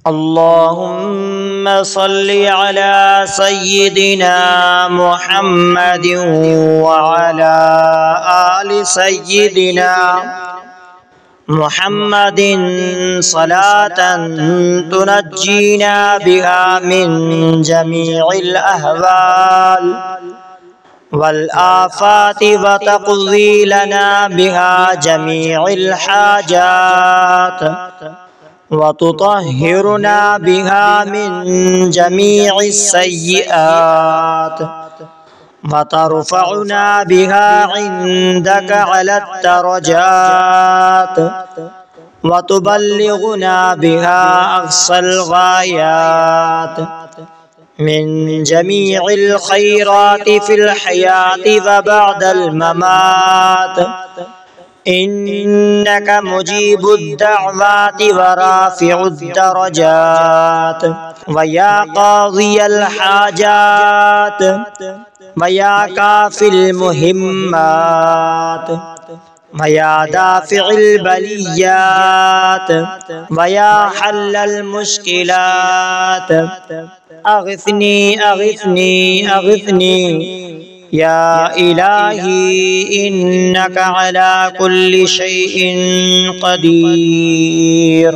अल्लाहुम्मा सल्लि अला सय्यिदिना मुहम्मद व अला आलि सय्यिदिना मुहम्मदिन सलातन तुनज्जीना बिहा मिन जमीइल अहवाल वल आफाति व तक़ज़ी लना बिहा जमीइल हाजात व तुतहिरुना बिहा मिन जमीइस सय्यिआत व तरफ़उना बिहा इंदक अलत दरजात व तुबल्लिगुना बिहा अक़सल गायात मिन जमीइल खैराति फिल हयाति व बअदल ममात इन्नक मुजीबुद्दअवाति व राफ़िउद्दरजात व या क़ाज़ियल हाजात व या काफ़िल मुहिम्मात व या दाफ़िअल बलियात व या हल्लल मुश्किलात अग़िथनी अग़िथनी अग़िथनी या इलाही इन्नका अला कुल्लि शैइन क़दीर।